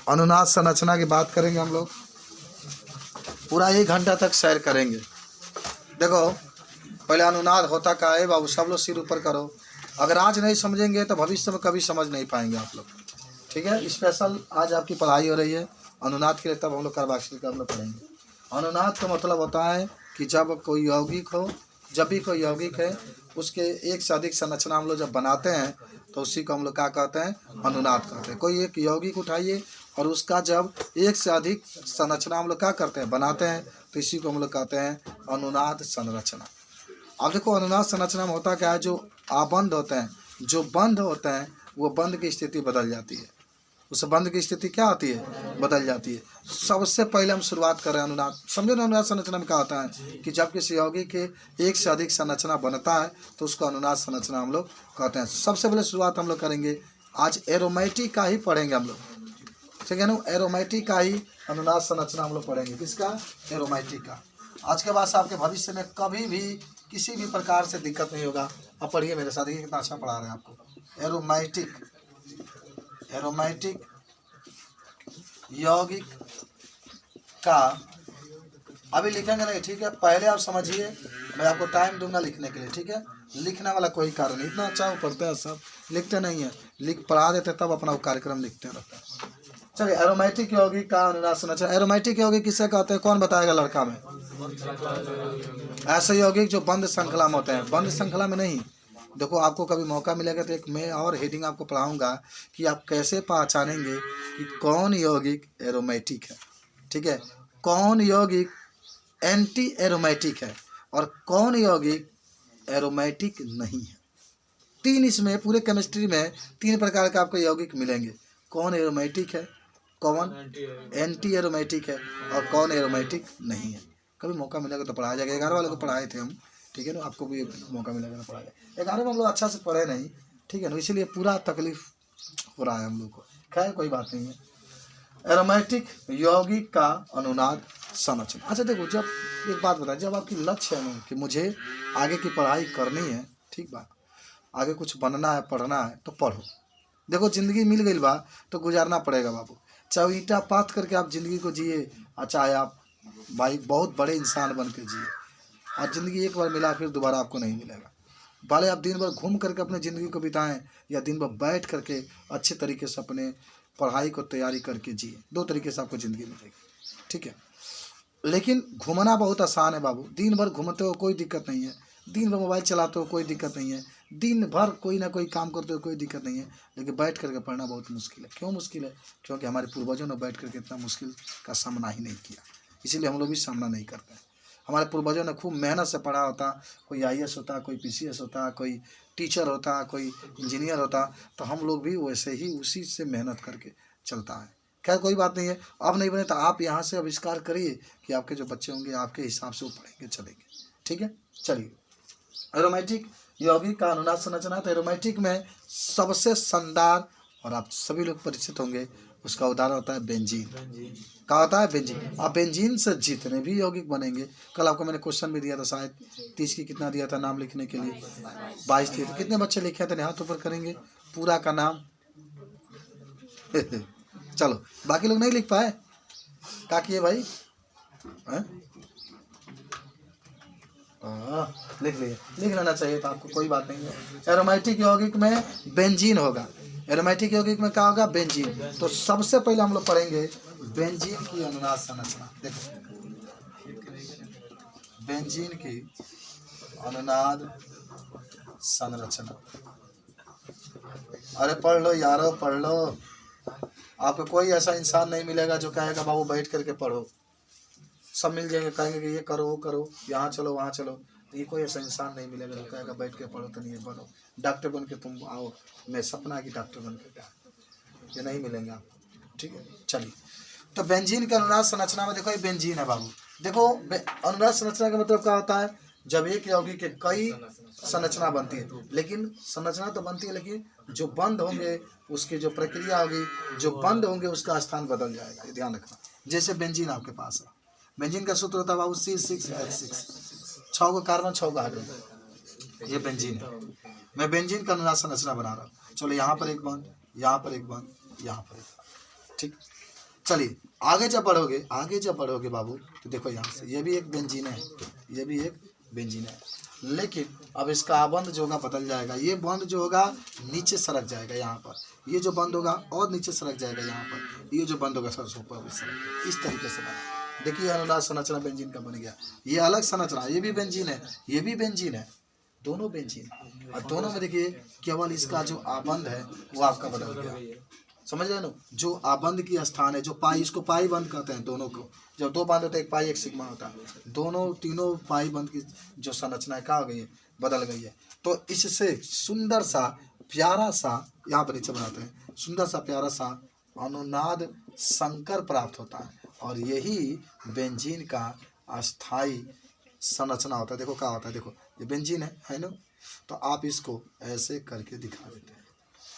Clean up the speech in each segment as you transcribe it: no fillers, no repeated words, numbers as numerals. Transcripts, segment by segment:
अनुनाद संरचना की बात करेंगे हम लोग, पूरा 1 घंटा तक सैर करेंगे। देखो पहले अनुनाद होता क्या है बाबू, सब लोग सिर ऊपर करो। अगर आज नहीं समझेंगे तो भविष्य में कभी समझ नहीं पाएंगे आप लोग, ठीक है। स्पेशल आज आपकी पढ़ाई हो रही है अनुनाद के लिए, तब हम लोग कार्बाक्सिल का हम लोग पढ़ेंगे। अनुनाद का मतलब होता है कि जब कोई यौगिक हो, जब भी कोई यौगिक है उसके एक से अधिक संरचना हम लोग जब बनाते हैं तो उसी को हम लोग क्या कहते हैं, अनुनाद कहते हैं। कोई एक यौगिक उठाइए और उसका जब एक से अधिक संरचना हम लोग क्या करते हैं, बनाते हैं, तो इसी को हम लोग कहते हैं अनुनाद संरचना। अब देखो अनुनाद संरचना में होता क्या है, जो आबंध होते हैं, जो बंध होते हैं, वो बंध की स्थिति बदल जाती है। उस बंध की स्थिति क्या होती है, बदल जाती है। सबसे पहले हम शुरुआत कर रहे हैं अनुनाद। समझो ना, अनुनाद संरचना में क्या होता है कि जब किसी यौगिक के एक से अधिक संरचना बनता है तो उसको अनुनाद संरचना हम लोग कहते हैं। सबसे पहले शुरुआत हम लोग करेंगे, आज एरोमेटिक का ही पढ़ेंगे हम लोग, ठीक है ना। एरोमेटिक का ही अनुनाद संरचना हम लोग पढ़ेंगे। किसका, एरोमेटिक का। आज के बाद से आपके भविष्य में कभी भी किसी भी प्रकार से दिक्कत नहीं होगा। अब पढ़िए मेरे साथ, ये कितना अच्छा पढ़ा रहे हैं आपको। एरोमेटिक, एरोमेटिक यौगिक का अभी लिखेंगे नहीं, ठीक है। पहले आप समझिए, मैं आपको टाइम दूंगा लिखने के लिए, ठीक है। लिखने वाला कोई कारण नहीं, इतना अच्छा वो पढ़ते हैं, सब लिखते नहीं है, लिख पढ़ा देते तब अपना वो कार्यक्रम लिखते रहते हैं। चलिए, एरोमेटिक यौगिक का अनुनाद संरचना। एरोमेटिक यौगिक किससे कहते हैं, कौन बताएगा लड़का में? ऐसे यौगिक जो बंद श्रृंखला में होते हैं, बंद श्रृंखला में नहीं। देखो आपको कभी मौका मिलेगा तो एक मैं और हेडिंग आपको पढ़ाऊंगा कि आप कैसे पहचानेंगे कि कौन यौगिक एरोमेटिक है, ठीक है, कौन यौगिक एंटी एरोमेटिक है और कौन यौगिक एरोमेटिक नहीं है। 3 इसमें पूरे केमिस्ट्री में 3 प्रकार के आपको यौगिक मिलेंगे। कौन एरोमेटिक है, कौन एंटी एरोमेटिक है और कौन एरोमेटिक नहीं है। कभी मौका मिलेगा तो पढ़ाया जाएगा। 11 वाले को पढ़ाए थे हम, ठीक है ना। आपको भी मौका मिलेगा तो पढ़ाया जाएगा। 11 में हम लोग अच्छा से पढ़े नहीं, ठीक है ना, इसीलिए पूरा तकलीफ हो रहा है हम लोग को। खैर कोई बात नहीं है। एरोमेटिक यौगिक का अनुनाद संरचना। अच्छा देखो, जब एक बात बताए, जब आपकी लक्ष्य है ना कि मुझे आगे की पढ़ाई करनी है, ठीक बात, आगे कुछ बनना है, पढ़ना है, तो पढ़ो। देखो ज़िंदगी मिल गई बा तो गुजारना पड़ेगा बाबू। चाहे ईंटा पाथ करके आप ज़िंदगी को जिए, चाहे आप भाई बहुत बड़े इंसान बन के जिए। और ज़िंदगी एक बार मिला, फिर दोबारा आपको नहीं मिलेगा। भले आप दिन भर घूम करके अपने ज़िंदगी को बिताएं या दिन भर बैठ करके अच्छे तरीके से अपने पढ़ाई को तैयारी करके जिए। 2 तरीके से आपको ज़िंदगी मिलेगी, ठीक है। लेकिन घूमना बहुत आसान है बाबू। दिन भर घूमते हो कोई दिक्कत नहीं है, दिन भर मोबाइल चलाते हो कोई दिक्कत नहीं है, दिन भर कोई ना कोई काम करते हो कोई दिक्कत नहीं है। लेकिन बैठ करके पढ़ना बहुत मुश्किल है। क्यों मुश्किल है? क्योंकि हमारे पूर्वजों ने बैठ करके इतना मुश्किल का सामना ही नहीं किया, इसीलिए हम लोग भी सामना नहीं करते हैं। हमारे पूर्वजों ने खूब मेहनत से पढ़ा होता, कोई IAS होता, कोई PCS होता, कोई टीचर होता, कोई इंजीनियर होता, तो हम लोग भी वैसे ही उसी से मेहनत करके चलता है। खैर कोई बात नहीं है। अब नहीं बने तो आप यहाँ से आविष्कार करिए कि आपके जो बच्चे होंगे आपके हिसाब से वो पढ़ेंगे चलेंगे, ठीक है। चलिए, एरोमेटिक यौगिक का अनुनाद संरचना। तो एरोमेटिक में सबसे शानदार और आप सभी लोग परिचित होंगे, उसका उदाहरण होता है बेंजीन। क्या होता है? बेंजीन। अब बेंजीन से जितने भी यौगिक बनेंगे, कल आपको मैंने क्वेश्चन भी दिया था, शायद 30 की कितना दिया था नाम लिखने के लिए, 22 दिए थे। कितने बच्चे लिखे थे? हाथ ऊपर करेंगे पूरा का नाम। चलो, बाकी लोग नहीं लिख पाए, क्या किए भाई? लिख लिए, लिख लेना चाहिए था आपको, कोई बात नहीं है। एरोमेटिक यौगिक में बेंजीन होगा। एरोमेटिक यौगिक में क्या होगा? बेंजीन। तो सबसे पहले हम लोग पढ़ेंगे बेंजीन की अनुनाद संरचना। देखो, बेंजीन की अनुनाद संरचना। अरे पढ़ लो यारो, पढ़ लो। आपको कोई ऐसा इंसान नहीं मिलेगा जो कहेगा बाबू बैठ करके पढ़ो। सब मिल जाएंगे, कहेंगे कि ये करो वो करो, यहाँ चलो वहाँ चलो। ये कोई ऐसा इंसान नहीं मिलेगा जो कहेगा बैठ के पढ़ो। तो नहीं बनो, डॉक्टर बन के तुम आओ, मैं सपना की डॉक्टर बन के क्या, ये नहीं मिलेंगे आपको, ठीक है। चलिए, तो बेंजीन का अनुनाद संरचना में देखो, ये बेंजीन है बाबू। देखो अनुनाद संरचना का मतलब क्या होता है? जब एक यौगिक के कई संरचना बनती है, लेकिन संरचना तो बनती है, लेकिन जो बंद होंगे उसकी जो प्रक्रिया होगी, जो बंद होंगे उसका स्थान बदल जाएगा, ये ध्यान रखना। जैसे बेंजीन आपके पास है, बेंजीन का सूत्र होता है बाबू C6H6, 6 को कार्बन 6 को हाइड्रोजन, ये बेंजीन है। मैं बेंजीन का अनुनाद संरचना बना रहा हूँ। चलो, यहाँ पर एक बंद, यहाँ पर एक बंद, यहाँ पर एक, ठीक। चलिए आगे जब बढ़ोगे बाबू, तो देखो यहाँ से ये भी एक बेंजीन है, ये भी एक बेंजीन है, लेकिन अब इसका आबंध जो होगा बदल जाएगा। ये बंध जो होगा नीचे सरक जाएगा यहाँ पर, ये जो बंद होगा और नीचे सरक जाएगा यहाँ पर, ये जो बंद होगा सर ऊपर सरक, इस तरीके से बना। देखिए अनुनाद संरचना बेंजीन का बन गया। ये अलग संरचना, ये भी बेंजीन है, ये भी बेंजीन है, दोनों बेंजीन, और दोनों में देखिए केवल इसका जो आबंध है वो आपका बदल गया। समझ रहे ना, जो आबंध की स्थान है, जो पाई, इसको पाई बंद कहते हैं दोनों को। जब दो बंद होते हैं, एक पाई एक सिग्मा होता है, दोनों तीनों पाई बंद की जो संरचना है क्या हो गई है, बदल गई है। तो इससे सुंदर सा प्यारा सा, यहाँ पर नीचे बनाते हैं, सुंदर सा प्यारा सा अनुनाद संकर प्राप्त होता है, और यही बेंजीन का अस्थाई संरचना होता है। देखो क्या होता है, देखो ये बेंजीन है ना, तो आप इसको ऐसे करके दिखा देते हैं,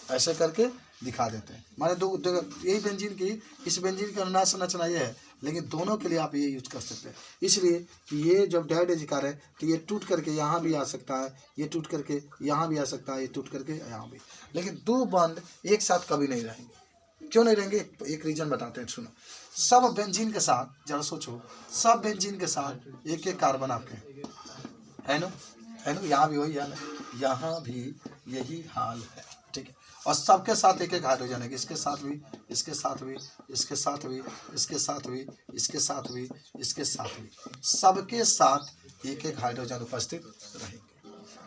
ऐसे करके दिखा देते हैं, माने दो यही बेंजीन की, इस बेंजीन की अनुनाद संरचना ये है, लेकिन दोनों के लिए आप ये यूज कर सकते हैं। इसलिए कि ये जब डायडेजिकार है तो ये टूट करके यहाँ भी आ सकता है, ये टूट करके यहाँ भी आ सकता है, ये टूट करके यहाँ भी, लेकिन दो बंद एक साथ कभी नहीं रहेंगे। क्यों नहीं रहेंगे, एक रीजन बताते हैं, सुनो। सब बेंजीन के साथ जरा सोचो, सब बेंजीन के साथ एक एक कार्बन आपके है ना, यहाँ भी वही हाल है, यहाँ भी यही हाल है, ठीक है। और सबके साथ एक एक हाइड्रोजन है, इसके साथ भी, इसके साथ भी, इसके साथ भी, इसके साथ भी, इसके साथ भी, इसके साथ भी, सबके साथ एक एक हाइड्रोजन उपस्थित रहेंगे।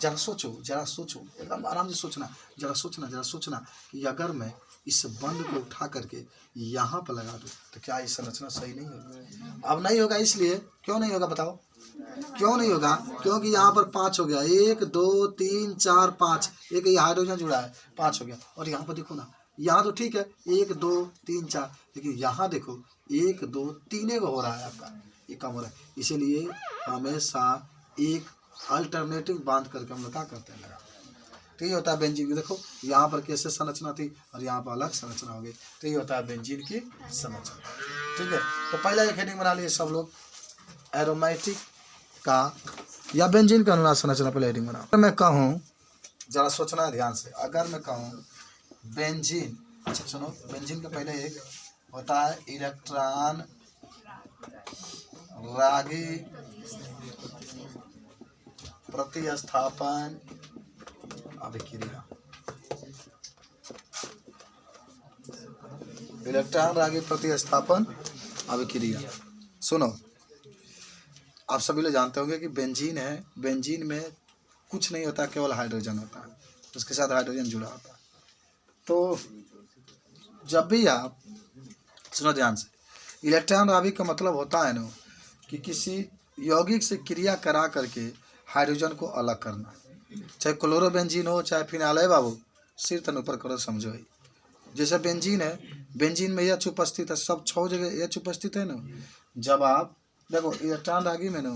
जरा सोचो, एकदम आराम से सोचना, जरा सोचना कि अगर मैं इस बंद को उठा करके यहाँ पर लगा दूँ तो क्या ये संरचना सही नहीं होगी? अब नहीं होगा, इसलिए क्यों नहीं होगा बताओ, क्यों नहीं होगा? क्योंकि यहाँ पर 5 हो गया, 1 2 3 4 5, एक ये हाइड्रोजन जुड़ा है, 5 हो गया। और यहाँ पर देखो ना, यहाँ तो ठीक है 1 2 3 4, लेकिन यहाँ देखो 1 2 3 हो रहा है आपका, ये कम हो रहा है। इसीलिए हमेशा एक अल्टरनेटिव बांध करके हम लोग क्या करते हैं, लगा। तो ये होता है बेंजीन की। देखो यहाँ पर कैसे संरचना थी और यहाँ पर अलग संरचना हो गई, तो ये होता है बेंजीन की संरचना, ठीक है। तो पहला एक हेडिंग बना लिए सब लोग, एरोमेटिक का या बेंजीन का अनुनाद संरचना, पहले हेडिंग बनाओ। अगर मैं कहूँ, जरा सोचना है ध्यान से, अगर मैं कहूँ बेंजीन, अच्छा सुनो, बेंजीन का पहले एक होता है इलेक्ट्रॉन रागी प्रतिस्थापन अभिक्रिया, इलेक्ट्रॉन रागी प्रतिस्थापन अभिक्रिया। सुनो, आप सभी लोग जानते होंगे कि बेंजीन है, बेंजीन में कुछ नहीं होता, केवल हाइड्रोजन होता है, उसके साथ हाइड्रोजन जुड़ा होता है। तो जब भी आप, सुनो ध्यान से, इलेक्ट्रॉन रागी का मतलब होता है ना कि किसी यौगिक से क्रिया करा करके हाइड्रोजन को अलग करना, चाहे क्लोरोबेंजीन हो चाहे फिनाइल है बाबू, सिर तन ऊपर करो, समझो ही। जैसे बेंजीन है, बेंजीन में एच उपस्थित है, सब 6 जगह एच उपस्थित है ना। जब आप देखो इलेक्ट्रॉन रागी में ना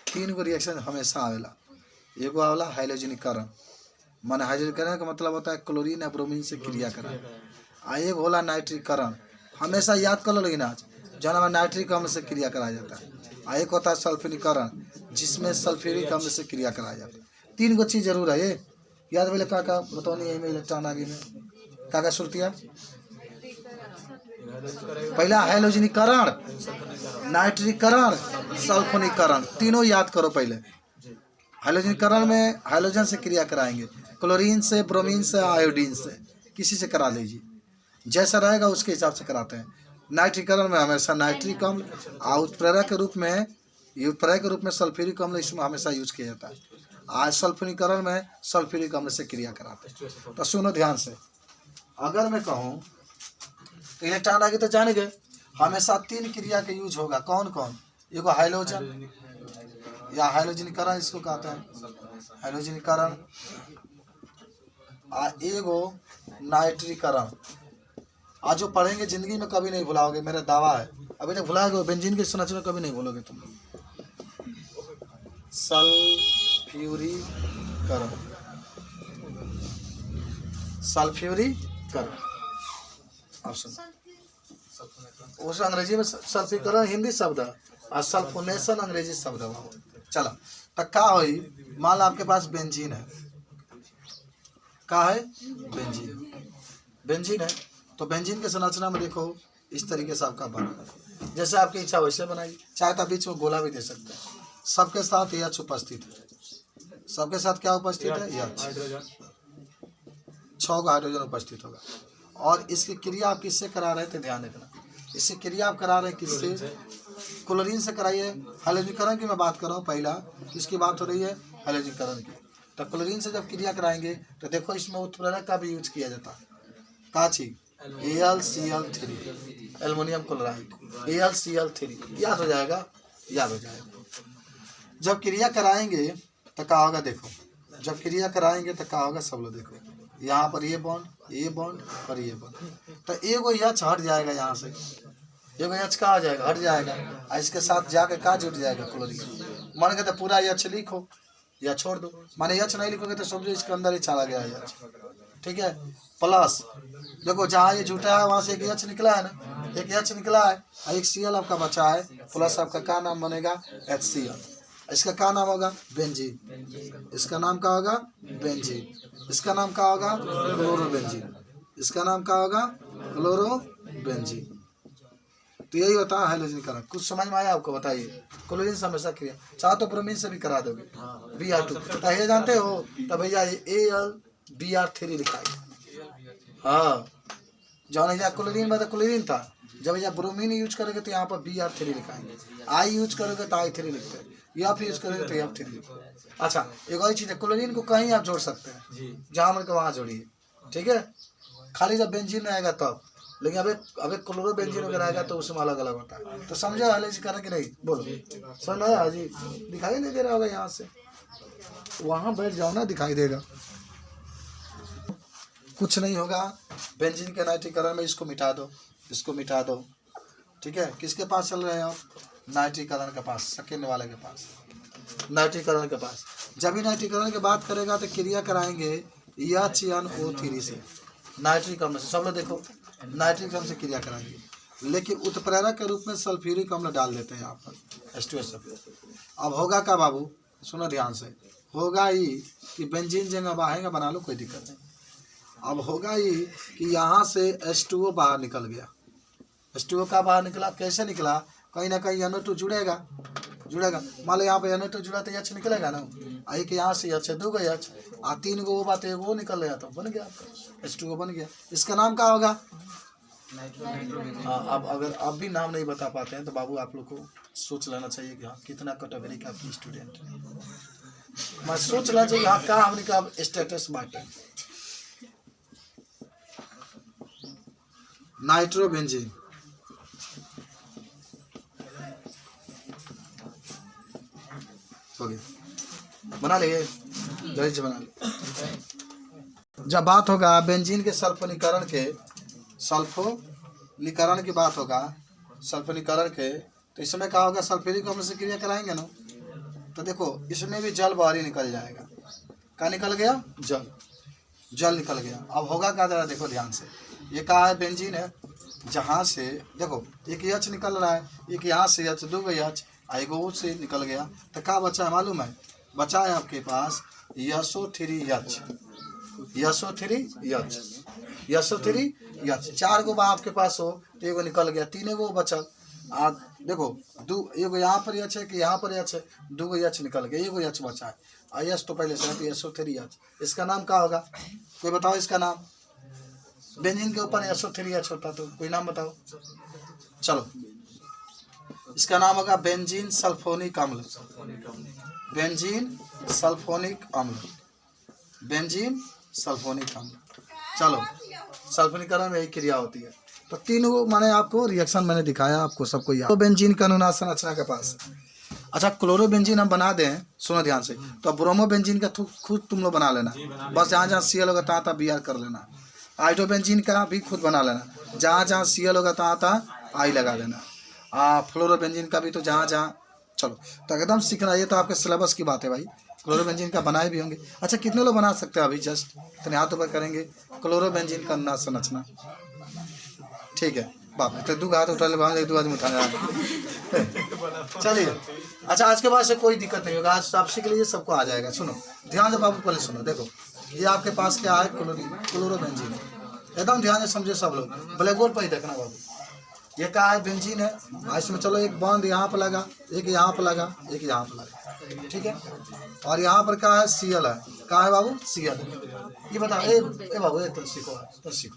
3 गो रिएक्शन हमेशा आवेला, एगो आवेला हाइड्रोजनीकरण, माने हाइड्रोजनीकरण का मतलब होता है क्लोरीन या ब्रोमीन से क्रिया करा, आ एक होला नाइट्रीकरण, हमेशा याद कर लो, लेकिन आज जहाँ में नाइट्रिक अम्ल से क्रिया कराया जाता है, आ एक होता है सल्फ्यूरिकरण, जिसमें सल्फ्यूरिक अम्ल से क्रिया कराया जाता है। 3 गो चीज़ जरूर है, ये याद पहले का बताओ नहीं, में इलेक्ट्रॉन रागी में का सुरतिया, पहला हाइड्रोजनीकरण, नाइट्रीकरण, सल्फोनीकरण, तीनों याद करो। पहले हाइड्रोजनीकरण में हाइड्रोजन से क्रिया कराएंगे, क्लोरीन से, ब्रोमीन से, आयोडीन से, किसी से करा लीजिए, जैसा रहेगा उसके हिसाब से कराते हैं। नाइट्रीकरण में हमेशा नाइट्रिक अम्ल, उत्प्रेरक के रूप में सल्फ्यूरिक अम्ल इसमें हमेशा यूज किया जाता है। आज सल्फोनीकरण में सल्फ्यूरिक अम्ल से क्रिया कराते हैं। तो सुनो ध्यान से, अगर मैं कहूँ तो इलेक्ट्रॉन रागी तो जान गए, हमेशा 3 क्रिया के यूज होगा। कौन कौन? एगो हाइड्रोजन या हाइड्रोजनीकरण इसको कहते हैं, हाइड्रोजनीकरण, आ एगो नाइट्रीकरण। आज जो पढ़ेंगे जिंदगी में कभी नहीं भुलाओगे, मेरा दावा है, अभी तक भुलाओगे बेंजीन की संरचना कभी नहीं भूलोगे तुम। सल्फ्यूरिकरण, सल्फ्यूरिकरण ऑप्शन, उस अंग्रेजी में सल्फ्यूरिकरण हिंदी शब्द है और सल्फोनेशन अंग्रेजी शब्द है। चलो तो का होई, मान लो आपके पास बेंजीन है, का है बेंजीन, बेंजीन है, तो बेंजीन के संरचना में देखो इस तरीके से आपका बना, जैसे आपकी इच्छा वैसे बनाइए। चाहे तो आप बीच में गोला भी दे सकते हैं। सबके साथ यह उपस्थित है, सबके साथ क्या उपस्थित है, यह 6 का हाइड्रोजन उपस्थित होगा। और इसकी क्रिया आप किससे करा रहे थे, ध्यान रखना, इससे क्रिया आप करा रहे हैं किससे, क्लोरीन से कराइए। हैलोजीकरण की मैं बात कर रहा हूँ, पहला किसकी बात हो रही है, हैलोजीकरण की। तो क्लोरीन से जब क्रिया कराएंगे तो देखो इसमें उत्प्रेरक का भी यूज किया जाता है, का चीज, AlCl3, एल्युमिनियम क्लोराइड, AlCl3, याद हो जाएगा, याद हो जाएगा। जब क्रिया कराएंगे तो क्या होगा, देखो जब क्रिया कराएंगे तो क्या होगा, सब लोग देखो, यहाँ पर ये बॉन्ड और ये बॉन्ड, तो एगो एच हट जाएगा, यहाँ से एगो एच का आ जाएगा, हट जाएगा, और इसके साथ जाके का जुट जाएगा, क्लोरीन। मान के तो पूरा एच लिखो या छोड़ दो, माने एच नहीं लिखोगे तो समझो इसके अंदर ही चला गया एच, ठीक है। प्लस देखो जहाँ ये जुटा है वहाँ से एक एच निकला है ना, एक एच निकला है, एक Cl आपका बचा है, प्लस आपका क्या नाम बनेगा, HCl। इसका क्या नाम होगा, बेंजीन। इसका नाम क्या होगा, बेंजीन। इसका नाम क्या होगा, क्लोरोबेंजीन। इसका नाम क्या होगा, क्लोरोबेंजीन। तो यही होता है हैलोजीकरण। कुछ समझ में आया आपको, बताइए। क्लोरीन से हमेशा क्रिया, चाहे तो ब्रोमीन से भी करा दोगे, Br2। ये जानते हो, तब भैया AlBr3 लिखाइए। हाँ, जब नहीं क्लोरीन में तो क्लोरीन था, जब यहाँ ब्रोमीन यूज करोगे तो यहाँ पर Br3 लिखाएंगे, I यूज करोगे तो I3 लिखते हैं, F यूज करोगे तो F3 लिखते हैं। अच्छा, एक और चीज़ है, क्लोरीन को कहीं आप जोड़ सकते हैं, जहाँ मन को वहाँ जोड़िए, ठीक है। खाली जब बेंजीन आएगा तब, लेकिन अबे क्लोरोबेंजीन वगैरह आएगा तो उसमें अलग अलग होता है। तो समझो हैलोजीकरण कि नहीं, बोलो समझ में आया जी। दिखाई नहीं दे रहा होगा, यहाँ से वहाँ बैठ जाओ ना, दिखाई देगा। कुछ नहीं होगा, बेंजीन के नाइट्रीकरण में इसको मिटा दो, इसको मिटा दो, ठीक है। किसके पास चल रहे हैं आप, नाइट्रीकरण के पास, सेकेंड वाले के पास, नाइट्रीकरण के पास। जब भी नाइट्रीकरण की बात करेगा तो क्रिया कराएंगे HNO3 से, नाइट्रिक अम्ल से। सब लोग देखो, नाइट्रिक अम्ल से क्रिया कराएंगे, लेकिन उत्प्रेरक के रूप में सल्फ्यूरिक अम्ल डाल देते हैं यहाँ पर, H2SO। अब होगा क्या बाबू, सुनो ध्यान से, होगा ये कि बेंजीन जगह बहाएगा, बना लो कोई दिक्कत नहीं। अब होगा ये कि यहाँ से H2O बाहर निकल गया, H2O का बाहर निकला, कैसे निकला, कहीं ना कहीं NO2 जुड़ेगा, मान लो यहाँ पे NO2 जुड़ा तो H निकलेगा ना, एक यहाँ से H, 2 H, 3 गो वो बात, एगो निकल गया तो बन गया आपका H2O बन गया। इसका नाम क्या होगा, अब अगर आप भी नाम नहीं बता पाते हैं तो बाबू आप लोग को सोच लेना चाहिए कि हाँ कितना कैटेगरी का आपकी स्टूडेंट है, मैं सोच लेना चाहिए हाँ क्या हमने का स्टेटस बांटे। नाइट्रोबेंजीन, हो गया, बना लिए, जल्दी से बना ले। जब बात होगा बेंजीन के सल्फोनीकरण की बात होगा, सल्फोनीकरण के, तो इसमें क्या होगा, सल्फ्यूरिक अम्ल से क्रिया कराएंगे ना, तो देखो इसमें भी जल बाहर ही निकल जाएगा। क्या निकल गया, जल निकल गया। अब होगा क्या, जरा देखो ध्यान से, ये कहा है बेंजीन है, जहाँ से देखो एक H निकल रहा है, एक यहाँ से H, 2 H, एगो से निकल गया, तो क्या बचा है मालूम है, बचा है आपके पास SO3H, SO3H। 4 गो बा आपके पास हो तो एगो निकल गया, 3 गो बचल। देखो एगो यहाँ पर H है कि यहाँ पर H है, 2 H निकल गया, एगो H बचा है, H तो पहले से है, तो SO3H। इसका नाम क्या होगा, कोई बताओ इसका नाम, बेंजीन के ऊपर SO3H होता तो कोई नाम बताओ। चलो इसका नाम होगा बेंजीन सल्फोनिक अम्ल, बेंजीन सल्फोनिक अम्ल, बेंजीन सल्फोनिक अम्ल। चलो सल्फोनीकरण में यही क्रिया होती है। तो 3 वो मैंने आपको रिएक्शन मैंने दिखाया, आपको सबको याद। तो बेंजीन का अनुनाद संरचना के पास, अच्छा क्लोरोबेंजीन हम बना दें, सुनो ध्यान से, तो ब्रोमोबेंजीन का खुद तुम लोग बना लेना, बस जहाँ जहाँ Cl होगा तहाँ Br कर लेना। हाइड्रोबेंजीन का भी खुद बना लेना, जहाँ जहाँ Cl होगा तहाँ I लगा देना। फ्लोरोबेंजीन का भी तो जहाँ जहाँ, चलो तो एकदम सीखना, ये तो आपके सिलेबस की बात है भाई। क्लोरोबेंजीन का बनाए भी होंगे, अच्छा कितने लोग बना सकते हैं अभी, जस्ट इतने हाथों पर करेंगे क्लोरोबेंजीन का अनुनाद संरचना, ठीक है। बाप तो 2 हाथ उठा ले, 2 आदमी उठाने चलिए। अच्छा आज के बाद से कोई दिक्कत नहीं होगा, आज आप सीख लीजिए, सबको आ जाएगा। सुनो ध्यान से बाबू, पहले सुनो, देखो ये आपके पास क्या है, क्लोरोबेंजीन है, एकदम ध्यान से समझे सब लोग, ब्लैक बोर्ड पर ही देखना बाबू। ये क्या है, बेंजीन है। इसमें चलो एक बॉन्ड यहाँ पर लगा, एक यहाँ पर लगा, एक यहाँ पर लगा, ठीक है। और यहाँ पर क्या है, Cl है। क्या है बाबू, Cl। ये बताओ ए बाबू, ए तो सीखो, तो सीखो।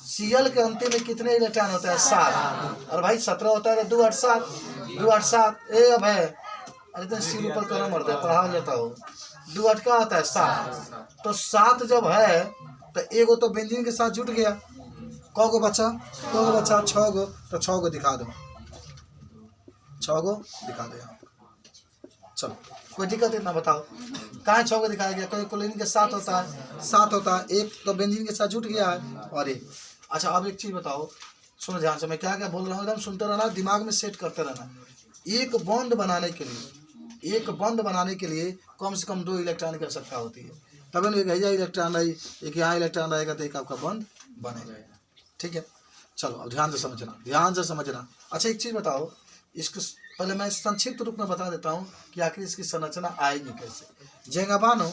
Cl के अंतिम में कितने इलेक्ट्रॉन होता है, 7। और भाई 17 होता है, 2 8 7, 2 8 7। ए अब है, अरे तो सिर ऊपर करो मरते, पढ़ा लेता हो। 2 8 क्या होता है, 7। तो 7 जब है तो एगो तो बेंजीन के साथ जुट गया। कौ गो बच्चा, 6 गो। तो 6 गो दिखा दो, 6 गो दिखा दो यहाँ। चलो कोई दिक्कत इतना बताओ, कहाँ 6 गो दिखाया गया। कोई क्लोरीन के साथ होता है, 7 होता है, एक तो बेंजीन के साथ जुट गया है और एक। अच्छा अब एक चीज़ बताओ, सुनो ध्यान से, मैं क्या क्या बोल रहा हूँ एकदम सुनते रहना, दिमाग में सेट करते रहना। एक बॉन्ड बनाने के लिए कम से कम 2 इलेक्ट्रॉन की आवश्यकता होती है, तब एक यहाँ इलेक्ट्रॉन रही, एक यहाँ इलेक्ट्रॉन रहेगा, तो एक आपका बॉन्ड बनेगा, ठीक है। चलो अब ध्यान से समझना। अच्छा एक चीज़ बताओ, इसको पहले मैं संक्षिप्त रूप में बता देता हूँ कि आखिर इसकी संरचना आएगी कैसे। जेंगा बानो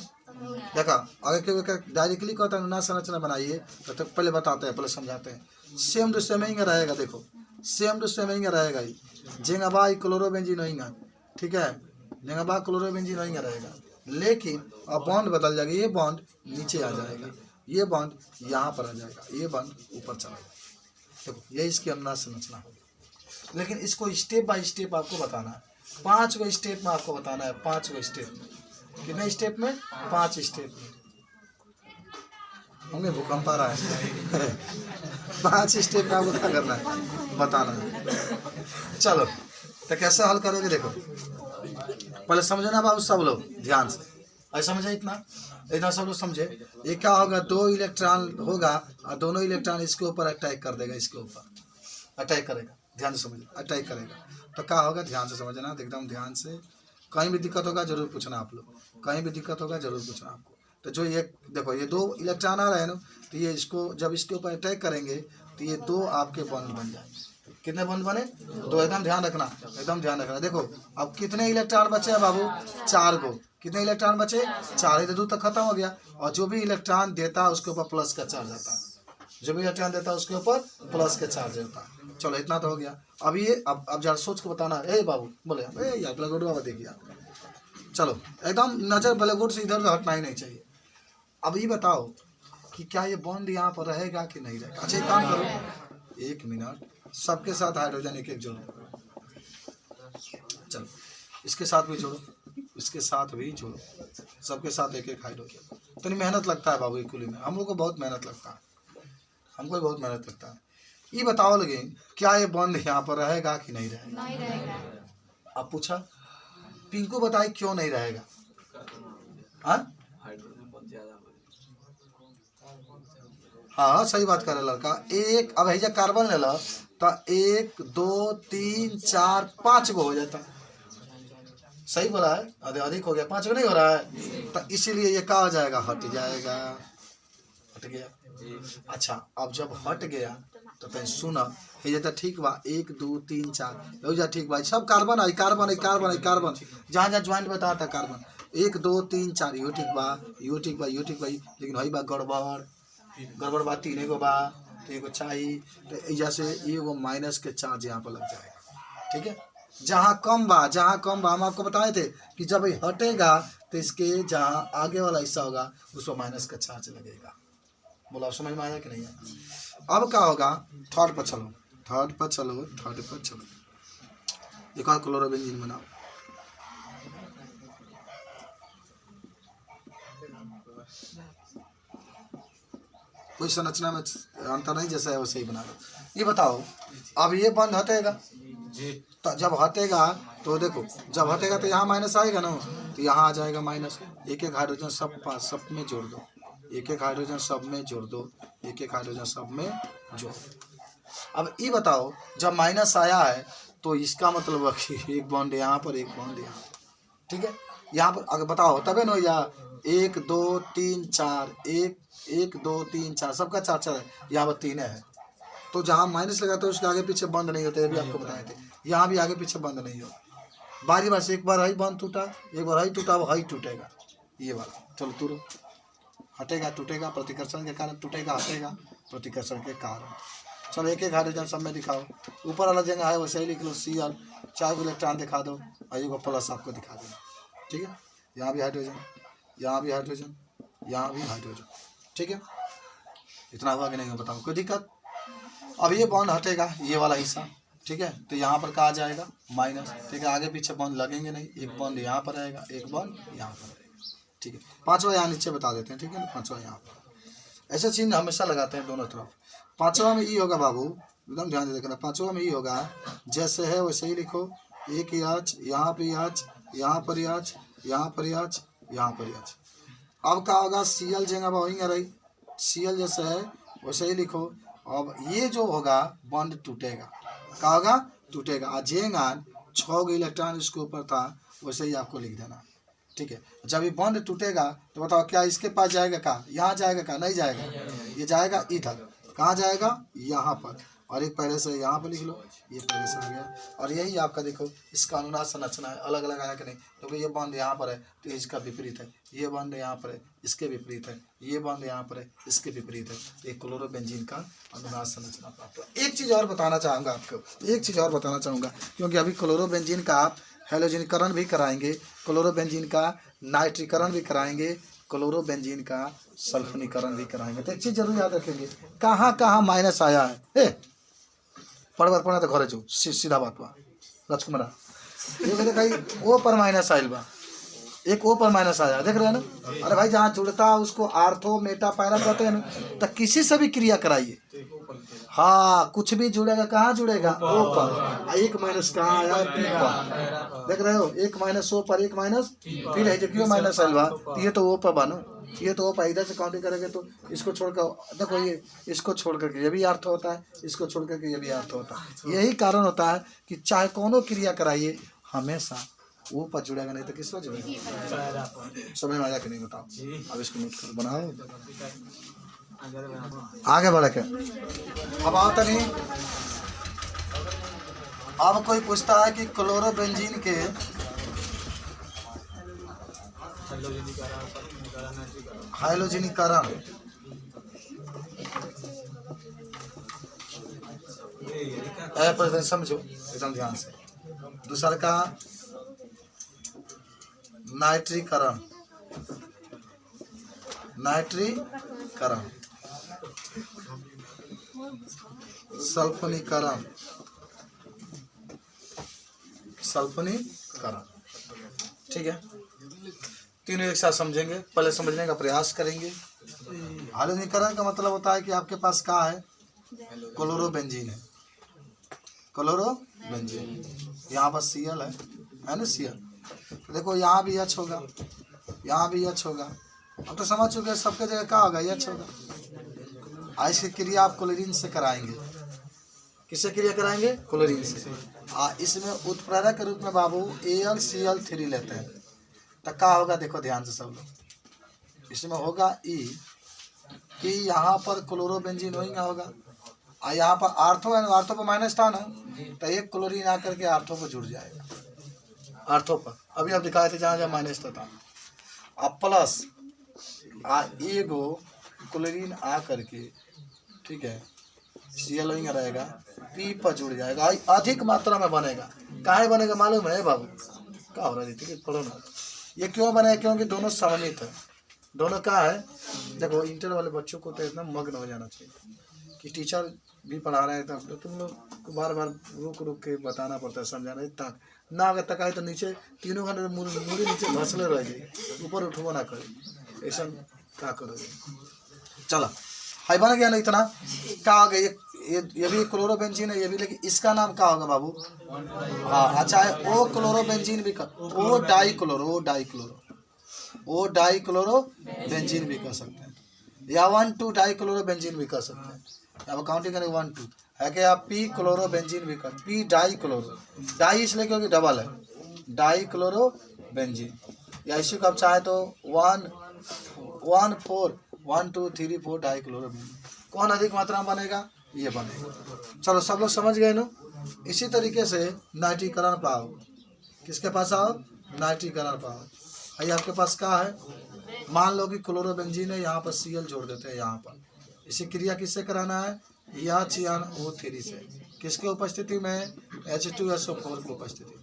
देखा, अगर कोई डायरेक्टली कहता है ना संरचना बनाइए, तो पहले बताते हैं, पहले समझाते हैं। सेम टू सेम ही रहेगा, देखो सेम टू सेम ही रहेगा ही। जेंगा बा क्लोरोबेंजीन होगा, ठीक है, जेंगा बा क्लोरोबेंजीन होगा रहेगा, लेकिन अब बॉन्ड बदल जाएगा। ये बॉन्ड नीचे आ जाएगा, ये बॉन्ड यहाँ पर आ जाएगा, ये बॉन्ड ऊपर चला जाएगा। देखो ये इसकी अंदर संरचना होगी, लेकिन इसको स्टेप बाय स्टेप आपको बताना है। 5 गो स्टेप में आपको बताना है, 5 गो स्टेप में। कितने स्टेप में, 5 स्टेप में। होंगे भूकंप आ रहा है 5 स्टेप में आपको क्या करना है, बताना है। चलो तो कैसे हल करोगे, देखो पहले समझना बाबू सब लोग ध्यान से। ऐसा समझे, इतना सब लोग समझे। ये क्या होगा, 2 इलेक्ट्रॉन होगा और दोनों इलेक्ट्रॉन इसके ऊपर अटैक कर देगा, इसके ऊपर अटैक करेगा। ध्यान से समझो, अटैक करेगा तो क्या होगा, ध्यान से समझना, एकदम ध्यान से। कहीं भी दिक्कत होगा जरूर पूछना आप लोग, कहीं भी दिक्कत होगा जरूर पूछना आपको। तो जो ये देखो, ये 2 इलेक्ट्रॉन आ रहे हैं ना, तो ये इसको जब इसके ऊपर अटैक करेंगे तो ये 2 आपके बॉन्ड बन जाएंगे। कितने बॉन्ड बने, 2। एकदम ध्यान रखना। देखो अब कितने इलेक्ट्रॉन बचे हैं बाबू, 4 को। कितने इलेक्ट्रॉन बचे, 4 ही। तो 2 तक खत्म हो गया। और जो भी इलेक्ट्रॉन देता है उसके ऊपर प्लस का चार्ज आता है, जो भी इलेक्ट्रॉन देता है उसके ऊपर प्लस का चार्ज होता है। चलो इतना तो हो गया। अब ये अब जरा सोच के बताना। ए बाबू बोले, ए यार ब्लैक बोर्ड देखिए, चलो एकदम नजर ब्लैक बोर्ड से इधर उधर हटना ही नहीं चाहिए। अब ये बताओ कि क्या ये बॉन्ड यहाँ पर रहेगा कि नहीं रहेगा। अच्छा एक काम करो, 1 मिनट, सबके साथ हाइड्रोजन एक जोड़ो। चलो इसके साथ भी जोड़ो, इसके साथ भी जोड़ो, सबके साथ एक हाइड्रोजन। तो नहीं मेहनत लगता है बाबू, कुली में हम लोग को बहुत मेहनत लगता है, हमको बहुत मेहनत लगता है। ये बताओ लगे, क्या ये बॉन्ड यहाँ पर रहेगा कि नहीं रहेगा। नहीं रहेगा। अब पूछा पिंकू बताए क्यों नहीं रहेगा। हाँ सही बात करे लड़का। एक अब है कार्बन ले लो तो 1 2 3 4 5 गो हो जाता। सही बोला है, अधिक हो गया, 5 गो नहीं हो रहा है, तो इसीलिए ये क्या हो जाएगा, हट जाएगा, हट गया। अच्छा अब जब हट गया तो तैं सुना हे जाता, ठीक बा, 1 2 3 4 हो जा, ठीक बा, सब कार्बन आई, जहाँ जहाँ ज्वाइंट बताता कार्बन, 1 2 3 4 यो ठीक बा, यो ठीक बा, यो ठीक बा, लेकिन हई बा गड़बड़ बा, 3 गो बा, तो एगो चाहिए, तो जैसे एगो माइनस के चार्ज यहाँ पर लग जाएगा, ठीक है। जहाँ कम बा हम आपको बताए थे कि जब ये हटेगा तो इसके जहाँ आगे वाला हिस्सा होगा उस पर माइनस का चार्ज लगेगा। बोला समझ में आया कि नहीं आया। अब क्या होगा, थर्ड पर चलो, एक और क्लोरोबेंजीन बनाओ। कोई संरचना में अंतर नहीं, जैसा है वैसे ही बना लो। ये बताओ अब ये बंद हटेगा, तो जब हटेगा तो देखो, जब हटेगा तो यहाँ माइनस आएगा ना, तो यहाँ आ जाएगा माइनस। एक हाइड्रोजन सब में जोड़ दो, एक हाइड्रोजन सब में जोड़ दो, एक हाइड्रोजन सब में जोड़ दो। अब ये बताओ जब माइनस आया है तो इसका मतलब है कि एक बॉन्ड यहाँ पर, एक बॉन्ड यहाँ, ठीक है। यहाँ पर अगर बताओ तबे ना, या 1 2 3 4 1 2 3 4 सबका 4 है, यहाँ पर 3 है, तो जहाँ माइनस लगा तो उसके आगे पीछे बंद नहीं होते, भी आपको बताए थे। यहाँ भी आगे पीछे बंद नहीं हो, बारी बार से एक बार हई बंद टूटा, एक बार हई टूटा, वो हई टूटेगा, ये वाला। चलो तुरो हटेगा, टूटेगा, प्रतिकर्षण के कारण टूटेगा, हटेगा प्रतिकर्षण के कारण। चलो एक एक हाइड्रोजन सब में दिखाओ, ऊपर वाला जगह है वैसे ही लिख लो Cl, 4 इलेक्ट्रॉन दिखा दो और एगो प्लस आपको दिखा देना, ठीक है। यहाँ भी हाइड्रोजन, यहाँ भी हाइड्रोजन, यहाँ भी हाइड्रोजन, ठीक है। इतना हुआ कि नहीं हो बताओ, कोई दिक्कत। अब ये बॉन्ड हटेगा ये वाला हिस्सा, ठीक है, तो यहाँ पर कहा जाएगा माइनस, ठीक है। आगे पीछे बॉन्ड लगेंगे नहीं, एक बॉन्ड यहाँ पर आएगा, एक बॉन्ड यहाँ पर आएगा, ठीक है। पांचवा यहाँ नीचे बता देते हैं, ठीक है ना, पांचवा यहाँ पर ऐसे चिन्ह हमेशा लगाते हैं दोनों तरफ। पांचवा में ई होगा बाबू, एकदम ध्यान से देखना, पांचवा में ई होगा जैसे है वैसे ही लिखो, एक याच, यहाँ पर याच, यहाँ पर याच, यहाँ पर याच, यहाँ पर याच। अब क्या होगा Cl जगह वहीं रही, Cl जैसे है वैसे ही लिखो। अब ये जो होगा बॉन्ड टूटेगा, क्या होगा टूटेगा, जेंगा 6 इलेक्ट्रॉन इसके ऊपर था वैसे ही आपको लिख देना, ठीक है। जब ये बॉन्ड टूटेगा तो बताओ क्या इसके पास जाएगा, कहाँ यहाँ जाएगा, कहाँ नहीं जाएगा, ये जाएगा इधर, कहाँ जाएगा यहाँ पर, और एक पहले से यहाँ पर लिख लो, ये पहले से आ गया। और यही आपका देखो इसका अनुनाद संरचना है, अलग अलग आया कि नहीं, तो ये बॉन्ड यहाँ पर है तो इसका विपरीत है, ये बॉन्ड यहाँ पर है इसके विपरीत है, ये बॉन्ड यहाँ पर है इसके विपरीत है, एक क्लोरोबेंजीन का अनुनाद संरचना प्राप्त है। एक चीज़ और बताना चाहूँगा आपको, एक चीज़ और बताना चाहूँगा, क्योंकि अभी क्लोरोबेंजीन का आप हेलोजनीकरण भी कराएंगे, क्लोरोबेंजीन का नाइट्रीकरण भी कराएंगे, क्लोरोबेंजीन का सल्फनीकरण भी कराएंगे। तो एक चीज़ जरूर याद रखेंगे, कहाँ कहाँ माइनस आया है। पढ़ना तो घरे जो सीधा बात बा राजकुमार, ये देखा ओ पर माइनस आयल बा, एक ओ पर माइनस आया, देख रहे हैं ना। अरे भाई जहाँ जुड़ता है उसको आर्थो मेटा पैरा कहते हैं ना, तो किसी से भी क्रिया कराइए, हाँ कुछ भी जुड़ेगा, कहाँ जुड़ेगा ओ पर, एक माइनस कहाँ आया पी पर, देख रहे हो, एक माइनस ओ पर, एक माइनस फिर है जो क्यों माइनस आयल बा, ये तो ओ पर बानो, ये तो ओ इधर से काउंटिंग करेंगे तो इसको छोड़कर देखो, ये इसको छोड़ करके ये भी अर्थ होता है, इसको छोड़ करके ये भी अर्थ होता है। यही कारण होता है कि चाहे कोनो क्रिया कराइए हमेशा वो पर जुड़ेगा, नहीं तो किस पर जुड़ेगा, समझ में आया कि नहीं बताओ। अब इसको नोट कर बनाओ, आगे बढ़ के अब आओ तनी। अब कोई पूछता है कि क्लोरोबेंजीन के हाइलोजनीकरण समझो एकदम ध्यान से। दूसरा का नाइट्रीकरण, नाइट्रीकरण, सल्फनीकरण, सल्फनीकरण, ठीक है। तीनों एक साथ समझेंगे, पहले समझने का प्रयास करेंगे। हाइलोजनीकरण का मतलब होता है कि आपके पास क्या है, क्लोरोबेंजीन है, क्लोरोबेंजीन, यहाँ पर Cl है ना Cl, तो देखो यहाँ भी H होगा, यहाँ भी H होगा। अब तो समझ चुके हैं सबके जगह क्या होगा H होगा। आज की क्रिया आप क्लोरीन से कराएंगे, किससे क्रिया कराएंगे, क्लोरीन से। इसमें उत्प्रेरक के रूप में बाबू AlCl3 लेते हैं, तो क्या होगा देखो ध्यान से सब लोग, इसमें होगा E कि यहाँ पर क्लोरोबेंजीन होगा, और यहाँ पर आर्थो है, आर्थो पर माइनस था ना, तो एक क्लोरीन आकर के आर्थो पर जुड़ जाएगा, आर्थो पर अभी आप दिखाए थे जहाँ जहाँ माइनस था, अब प्लस एगो क्लोरीन आ करके, ठीक है, Cl रहेगा, P पर जुड़ जाएगा, अधिक मात्रा में बनेगा। काहे बनेगा मालूम है बाबू, क्या हो रहा है, ठीक है पढ़ो ना। ये क्यों बने, क्योंकि दोनों समन्वित है, दोनों क्या है, देखो इंटर वाले बच्चों को तो इतना मग्न हो जाना चाहिए कि टीचर भी पढ़ा रहे हैं, तब तो तुम लोग को बार बार रुक के बताना पड़ता है, समझाना। इतना ना अगर तक आए तो नीचे तीनों घंटे मूरी नीचे घसले रह जाए, ऊपर उठबो ना करे, ऐसा क्या करोगे। चलो हाई बन गया ना, इतना क्या हो गया, ये भी क्लोरोबेंजीन है ये भी, लेकिन इसका नाम क्या होगा बाबू, हाँ अच्छा है ओ क्लोरोबेंजीन भी ओ डाइक्लोरोबेंजीन भी कह सकते हैं, या 1,2 डाइक्लोरोबेंजीन भी कह सकते हैं। अब काउंटिंग करेंगे 1,2 है कि आप पी क्लोरोबेंजीन भी कर, पी डाइक्लोरो, डाई इसलिए क्योंकि डबल है, डाइक्लोरोबेंजीन, या इसी को आप चाहे तो 1 2 3 4 डाइक्लोरोबेंजीन। कौन अधिक मात्रा में बनेगा, ये बनेगा। चलो सब लोग समझ गए ना। इसी तरीके से नाइट्रीकरण पाओ, किसके पास आओ, नाइट्रीकरण पाओ। भाई आपके पास क्या है, मान लो कि क्लोरोबेंजीन है, यहाँ पर Cl जोड़ देते हैं यहाँ पर। इसी क्रिया किससे कराना है, या CnO3 से किसके उपस्थिति में H2SO4 की उपस्थिति,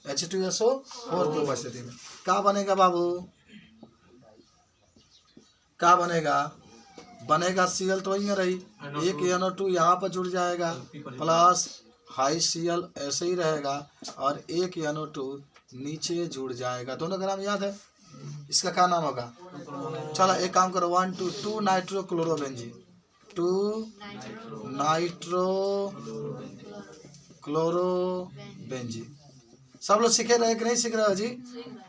H2SO4 की उपस्थिति में क्या बनेगा बाबू, क्या बनेगा, बनेगा Cl तो वही रही, एक NO2 यहाँ पर जुड़ जाएगा प्लस हाई Cl ऐसे ही रहेगा और एक NO2 नीचे जुड़ जाएगा। दोनों का नाम याद है, इसका क्या नाम होगा, चलो एक काम करो 1 2 2 नाइट्रोक्लोरोबेंजीन, 2 नाइट्रोक्लोरोबेंजीन। सब लोग सीखे रहे कि नहीं सीख रहे हो जी,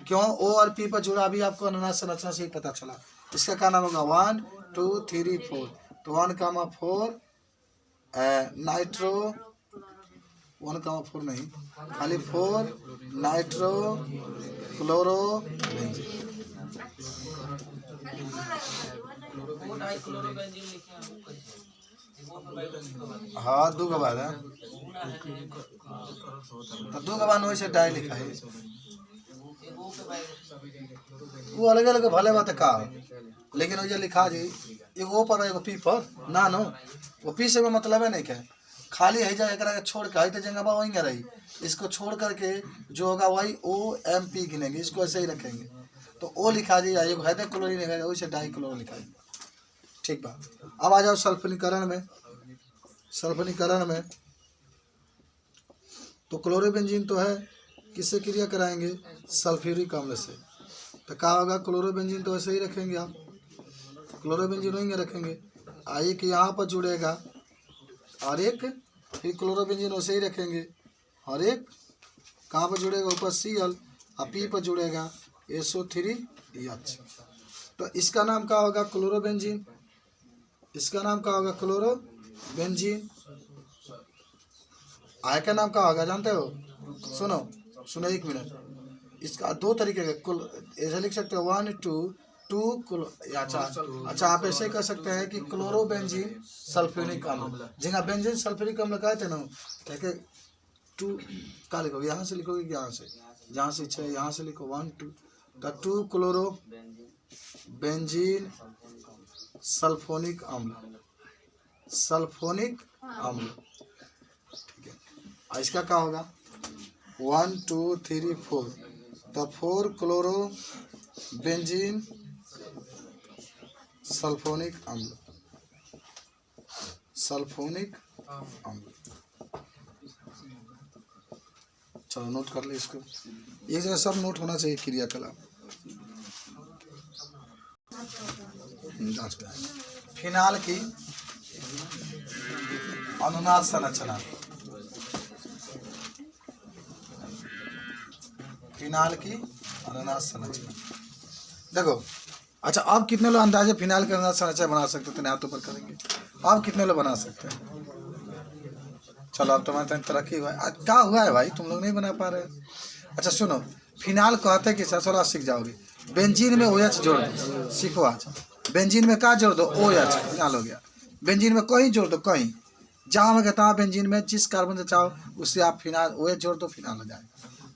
क्यों O और P पर जुड़ा भी आपको अनुनाद संरचना से ही पता चला। इसका क्या नाम होगा 1 2 3 4, तो 1,4 नाइट्रो 1,4 नहीं खाली 4 नाइट्रोक्लोरोबेंजीन। हाँ 2 के बाद है, तो 2 के बाद वैसे डाई लिखा है, वो अलग अलग भले बात का, लेकिन वो लिखा जी एक O पर एक P पर ना नो, वो P से में मतलब है नहीं क्या, खाली है जाए छोड़ के आई तो जगह वहीं रही, इसको छोड़ करके जो होगा वही OMP गिनेंगे, इसको ऐसे ही रखेंगे, तो O लिखा जी एक है क्लोरीन लिखा वैसे डाई क्लोरो लिखा है। ठीक बा, अब आ जाओ सल्फनीकरण में। सल्फनीकरण में तो क्लोरोबेंजीन तो है, किससे क्रिया कराएंगे, सल्फ्यूरिक अम्ल से, तो क्या होगा क्लोरोबेंजीन तो ऐसे ही रखेंगे आप, क्लोरोबेंजीन वहीं रखेंगे, एक यहाँ पर जुड़ेगा और एक फिर क्लोरोबेंजीन वैसे ही रखेंगे और एक कहाँ पर जुड़ेगा ऊपर Cl और P पर जुड़ेगा SO3H, तो इसका नाम क्या होगा क्लोरोबेंजीन, इसका नाम क्या होगा क्लोरोबेंजीन। आय का नाम क्या होगा जानते हो, सुनो सुनो एक मिनट, इसका 2 तरीके का ऐसे लिख सकते हो 1 2 2 अच्छा आप ऐसे कर सकते हैं कि क्लोरोबेंजीन सल्फ्यूरिक अम्ल, जगह बेंजीन सल्फ्यूरिक अम्ल कहते ना, कहते 2 क्या लिखोगे, यहाँ से लिखोगे यहाँ से, जहाँ से इच्छा है यहाँ से लिखो 1 2, तो 2 क्लोरोबेंजीन सल्फोनिक अम्ल, सल्फोनिक अम्ल। ठीक है, इसका क्या होगा 1 2 3 4, तो 4 क्लोरोबेंजीन सल्फोनिक अम्ल, सल्फोनिक अम्ल। चलो नोट कर ले इसको, एक जगह सब नोट होना चाहिए क्रियाकलाप। फिनाल की अनुनाद संरचना, फिनाल की अनुनाद संरचना देखो। अच्छा आप कितने लोग अंदाजे फिनाल की अनुनाद संरचना बना सकते हैं, हाथों पर करेंगे, आप कितने लोग बना सकते हैं, चलो अब तुम्हारे तरक्की हुआ है, क्या हुआ है भाई तुम लोग नहीं बना पा रहे। अच्छा सुनो, फिनाल कहते हैं कि ससुरा सीख जाओगे, बेंजीन में OH जोड़ दो, सीखो आज, बेंजीन में क्या जोड़ दो OH, फिनाल हो गया। बेंजीन में कहीं जोड़ दो, कहीं जहाँ में कहता है बेंजीन में जिस कार्बन से चाहो उससे आप फिनाल OH जोड़ दो, फिनाल हो जाए।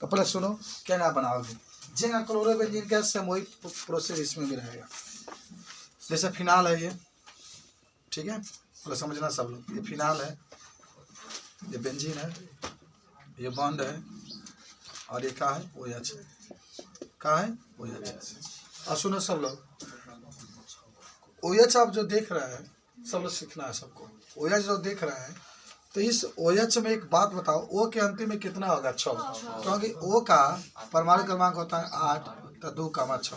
तो पहले सुनो क्या ना बनाओगे, जिंगा क्लोरोबेंजीन गैस से वही प्रोसेस इसमें भी रहेगा, जैसे फिनाल है ये, ठीक है, पहले समझना सब लोग, ये फिनाल है, ये बेंजीन है, ये बॉन्ड है और ये क्या है OH है, क्या है OH। और सुनो सब लोग, OH आप जो देख रहे हैं सब लोग सीखना है सबको, OH जो देख रहे हैं, तो इस OH में एक बात बताओ, O के अंतिम में कितना होगा 6, क्योंकि O का परमाणु क्रमांक होता है 8, तो 2 का 6,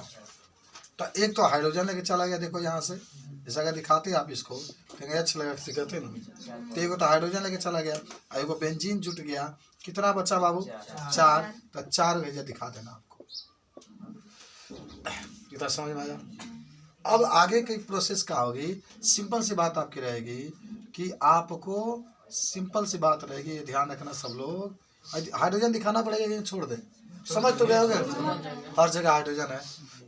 तो एक तो हाइड्रोजन लेके चला गया, देखो यहाँ से जैसा अगर दिखाते आप इसको तो H लगा सिखाते ना, तो एक तो हाइड्रोजन लेके चला गया, एक बेंजीन जुट गया, कितना बचा बाबू 4, तो 4 भेजा दिखा देना आपको, कितना समझ में आया। अब आगे की प्रोसेस क्या होगी, सिंपल सी बात आपकी रहेगी कि आपको सिंपल सी बात रहेगी, ये ध्यान रखना सब लोग, हाइड्रोजन दिखाना पड़ेगा, ये छोड़ दे, समझ तो गए होगे, हर जगह हाइड्रोजन है,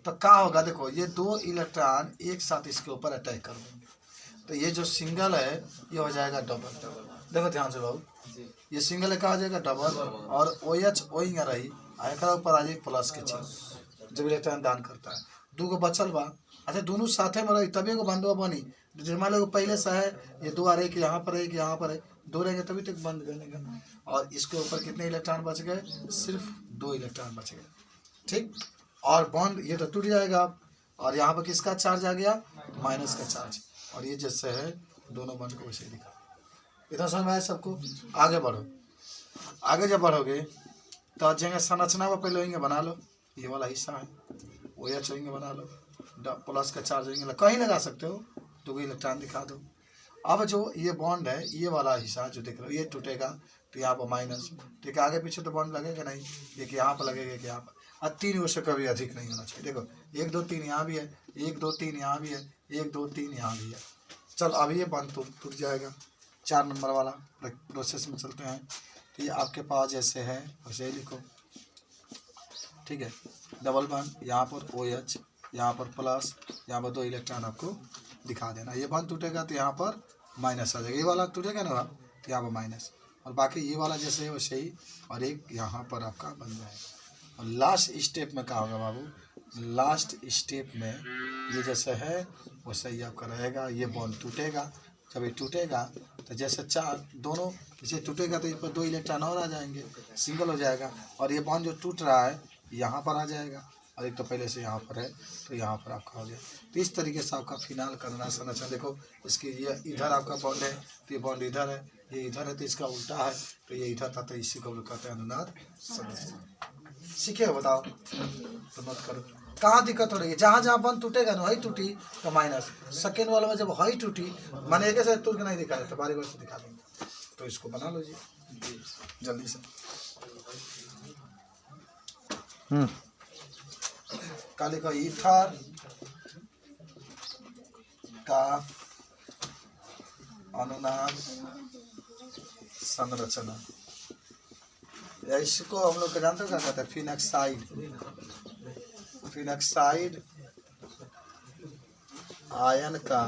तो क्या होगा देखो, ये 2 इलेक्ट्रॉन एक साथ इसके ऊपर अटैक कर देंगे, तो ये जो सिंगल है ये हो जाएगा डबल, देखो ध्यान से बाबू, ये सिंगल है क्या हो जाएगा डबल, और OH वही रही, आयकर ऊपर आ जाएगी प्लस के चिन्ह जब इलेक्ट्रॉन दान करता है, 2 को बचल बा, अच्छा दोनों साथे में रही तभी को बंधुआ बनी, जैसे मान लो पहले सा है, ये 2 आ रहे, कि यहाँ पर है, कि यहाँ पर है, 2 रहेंगे तभी तक बंद बनेगा। और इसके ऊपर कितने इलेक्ट्रॉन बच गए? सिर्फ 2 इलेक्ट्रॉन बच गए, ठीक। और बॉन्ड ये तो टूट जाएगा। और यहाँ पर किसका चार्ज आ गया? माइनस का चार्ज। और ये जैसे है दोनों बॉन्ड को वैसे ही दिखा। इतना समझ में आया सबको? आगे बढ़ो। आगे जब बढ़ोगे तो जगह संरचना में पहले होंगे बना लो, ये वाला हिस्सा है वो या चाहिए बना लो, प्लस का चार्ज होंगे कहीं लगा सकते हो, 2 इलेक्ट्रॉन दिखा दो। अब जो ये बॉन्ड है, ये वाला हिस्सा जो देख रहे हो, ये टूटेगा तो यहाँ पर माइनस, ठीक है। आगे पीछे तो बॉन्ड लगेगा नहीं, एक यहाँ पर लगेगा, एक यहाँ पर। और 3 से कभी अधिक नहीं होना चाहिए। देखो 1 2 3 यहाँ भी है, 1 2 3 यहाँ भी है, 1 2 3 यहाँ भी है। चल अब ये बॉन्ड टूट जाएगा। 4 नंबर वाला प्रोसेस में चलते हैं। तो ये आपके पास जैसे है वैसे ही लिखो, ठीक है। डबल बॉन्ड यहाँ पर OH, यहाँ पर प्लस, यहाँ पर 2 इलेक्ट्रॉन आपको दिखा देना। ये बॉन्ड टूटेगा तो यहाँ पर माइनस आ जाएगा, ये वाला टूटेगा ना तो यहाँ पर माइनस, और बाकी ये वाला जैसे है वैसे ही, और एक यहाँ पर आपका बन जाएगा। और लास्ट स्टेप में क्या होगा बाबू? लास्ट स्टेप में ये जैसे है वैसे ही आपका रहेगा। ये बॉन्ड टूटेगा, जब ये टूटेगा तो जैसे 4 दोनों इसे टूटेगा तो इस पर 2 इलेक्ट्रॉन और आ जाएंगे, सिंगल हो जाएगा। और ये बॉन्ड जो टूट रहा है यहाँ पर आ जाएगा, और एक तो पहले से यहाँ पर है तो यहाँ पर आपका हो गया। तो इस तरीके से आपका फिनाल करना संरचना। देखो इसकी ये इधर आपका बॉन्ड है तो ये बॉन्ड इधर है, ये इधर है तो इसका उल्टा है, तो ये इधर था, तो इसी को कहते हैं अनुनाद संरचना। सीखे हो? बताओ तो मत करो। कहाँ दिक्कत हो रही है? जहाँ जहाँ बॉन्ड टूटेगा ना, वही टूटी तो माइनस। सेकेंड वाले में जब वही टूटी, मैंने एक ऐसे टूट के नहीं दिखा है तो बारी बार से दिखा देंगे। तो इसको बना लो जी जल्दी से। काली का ईथर का अनुनाद संरचना, इसको हम लोग जानते हो क्या कहते हैं? फिनॉक्साइड। फिनॉक्साइड आयन का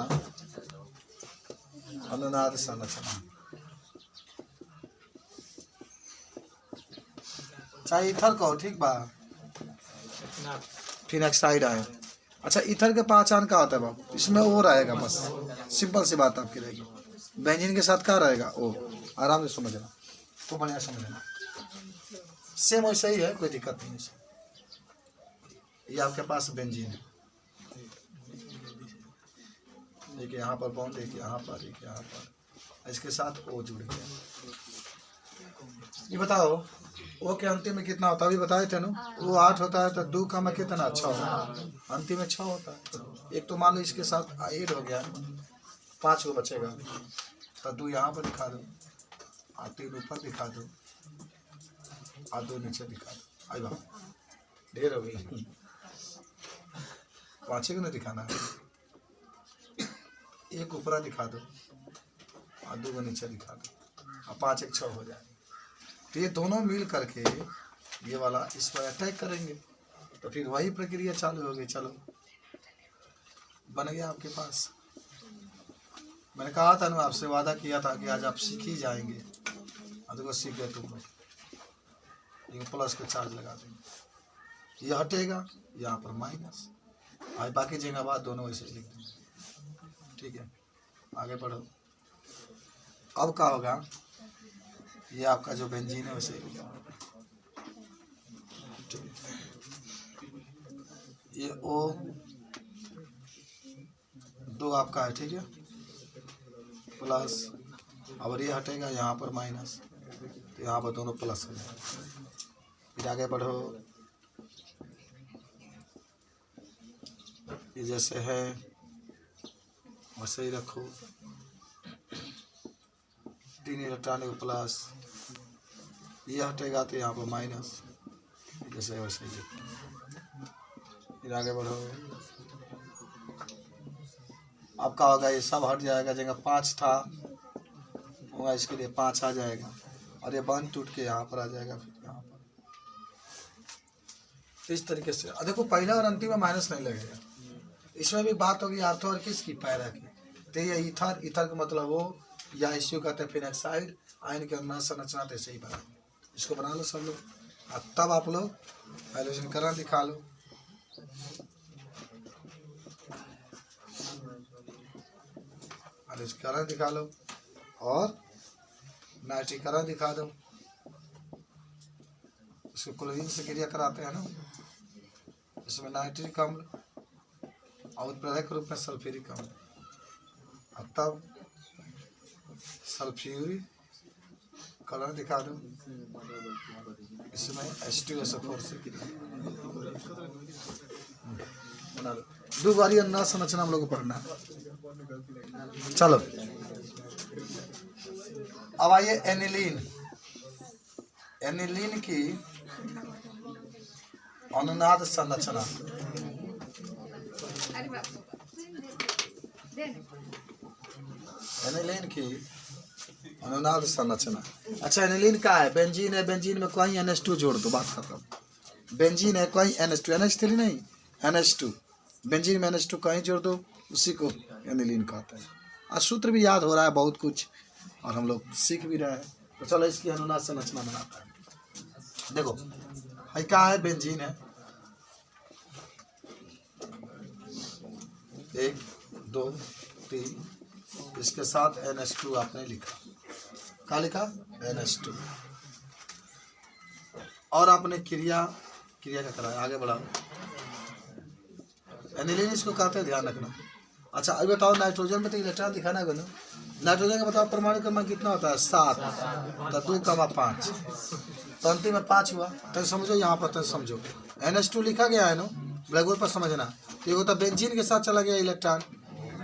अनुनाद संरचना, चाहे ईथर कहो, ठीक बा। Phenoxide ion. अच्छा, ईथर के पहचान क्या होता है बाबू? इसमें ओ रहेगा, बस सिंपल सी बात आपकी रहेगी। बेंजीन के साथ क्या रहेगा? ओ। आराम से समझना, तो बढ़िया समझना। सेम वैसा ही है, कोई दिक्कत नहीं है। ये आपके पास बेंजीन है, एक यहाँ पर बॉन्ड, एक यहाँ पर, एक यहाँ पर, इसके साथ ओ जुड़ गया। ये बताओ ओ के अंतिम में कितना होता है? अभी बताए थे ना, वो 8 होता है तो 2 का में कितना? 6 अंतिम में 6 होता है। एक तो मान लो इसके साथ 8 हो गया, 5 को बचेगा, तो 2 यहाँ पर दिखा दो, और 3 ऊपर दिखा दो, और 2 नीचे दिखा दो। आई बात ढेर हो गई, 5 को नहीं दिखाना है। 1 ऊपर दिखा दो और 2 को नीचे दिखा दो, और 5 1 6 हो जाए। तो ये दोनों मिल करके ये वाला इस पर अटैक करेंगे, तो फिर वही प्रक्रिया चालू होगी। चलो बन गया आपके पास। मैंने कहा था ना, आपसे वादा किया था कि आज आप सीख ही जाएंगे, और देखो सीख गए तुम लोग। ये प्लस का चार्ज लगा देंगे, ये हटेगा, यहाँ पर माइनस, और बाकी जगह बाद दोनों वैसे लिख देंगे, ठीक है। आगे बढ़ो। अब क्या होगा? ये आपका जो बेंजीन है वैसे ये O 2 आपका है, ठीक है, प्लस, और ये हटेगा यहाँ पर माइनस, तो यहाँ पर दोनों प्लस हो जाएंगे। फिर आगे बढ़ो। ये जैसे है वैसे ही रखो, 3 इलेक्ट्रॉन प्लस, ये हटेगा तो यहाँ पर माइनस, जैसे वैसे ही। फिर आगे बढ़ो। अब क्या होगा? ये सब हट जाएगा, जगह 5 था होगा, इसके लिए 5 आ जाएगा, और ये बंद टूट के यहाँ पर आ जाएगा, फिर यहाँ पर। इस तरीके से देखो, पहला और अंतिम में माइनस नहीं लगेगा। इसमें भी बात होगी आर्थो और किसकी? पैरा की। तो ये ईथर, ईथर का मतलब वो, या इसको कहते हैं फिनॉक्साइड आयन के अनुनाद संरचना। तो ऐसे ही बना, इसको बना लो सब लोग, और तब आप लोग हाइड्रोजन करना दिखा लो। आयनीकरण दिखा लो और नाइट्रीकरण दिखा दो। इसको क्लोरीन से क्रिया कराते हैं ना, इसमें नाइट्रिक अम्ल और उत्प्रेरक रूप में सल्फ्यूरिक अम्ल, और तब सल्फ्यूरिक कलर दिखा दो। इसमें H2SO4 से क्रिया बना लो। दो बारी अन्ना संरचना हम लोग को पढ़ना है। चलो अब आइए एनिलीन। एनिलीन की अनुनाद संरचना। एनिलीन की अनुनाद संरचना। अच्छा, एनिलीन का है? बेंजीन है, बेंजीन में कहीं NH2 जोड़ दो, बात खत्म। बेंजीन है, कहीं NH2, NH3 नहीं, NH2, बेंजीन में NH2 कहीं जोड़ दो, उसी को एनिलीन कहते हैं। और सूत्र भी याद हो रहा है बहुत कुछ, और हम लोग सीख भी रहे हैं। तो चलो इसकी अनुनाद संरचना बनाते हैं। देखो है क्या है? बेंजीन है, 1 2 3, इसके साथ NH2 आपने लिखा। क्या लिखा? NH2। और आपने क्रिया का कराया, आगे बढ़ाओ। एनिलीन इसको कहते हैं, ध्यान रखना। अच्छा अभी बताओ, नाइट्रोजन में तो इलेक्ट्रॉन दिखाना है ना। नाइट्रोजन का बताओ परमाणु क्रमांक कितना होता है? 7, तो 2,5, तो अंतिम में 5 हुआ। तो समझो यहाँ पर, तो समझो NH2 लिखा गया है ना, ब्लैक बोर्ड पर समझना। ये तो बेंजीन के साथ चला गया इलेक्ट्रॉन,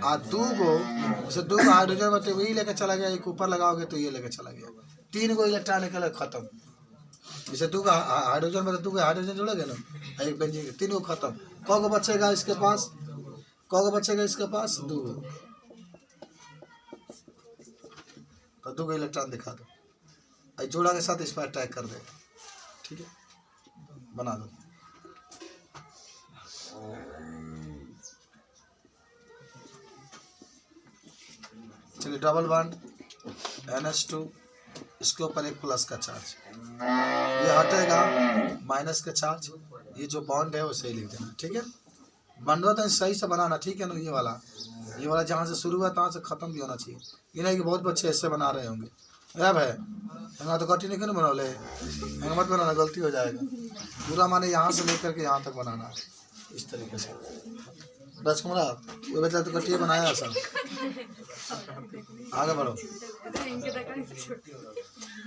और 2 को हाइड्रोजन बटे वही लेकर चला गया, एक ऊपर लगाओगे तो ये लेकर चला गया। 3 को इलेक्ट्रॉन निकला, खत्म। जैसे 2 का हाइड्रोजन में 2 को हाइड्रोजन जोड़ोगे ना, एक बेंजीन के 3 को खत्म। कौ को बचेगा इसके पास? कौ को बचेगा इसके पास? 2 को। तो 2 को इलेक्ट्रॉन दिखा दो, जोड़ा के साथ इस पर अटैक कर देगा। ठीक है, बना दो। चलिए डबल बॉन्ड NH2, इसके ऊपर एक प्लस का चार्ज, ये हटेगा, माइनस का चार्ज। ये जो बॉन्ड है वो सही लिख देना। ठीक है, बॉन्ड तो सही से बनाना। ठीक है ना, ये वाला जहाँ से शुरू हुआ तहाँ से खत्म भी होना चाहिए। ये नहीं कि बहुत बच्चे ऐसे बना रहे होंगे, अब है हंगा तो कटी नहीं क्यों बना ले, हंगा मत बनाना, गलती हो जाएगा। पूरा माने यहाँ से लेकर के यहाँ तक बनाना है, इस तरीके से। राजकुमार वो बच्चा तो कटिए बनाया सब। आगे बढ़ो।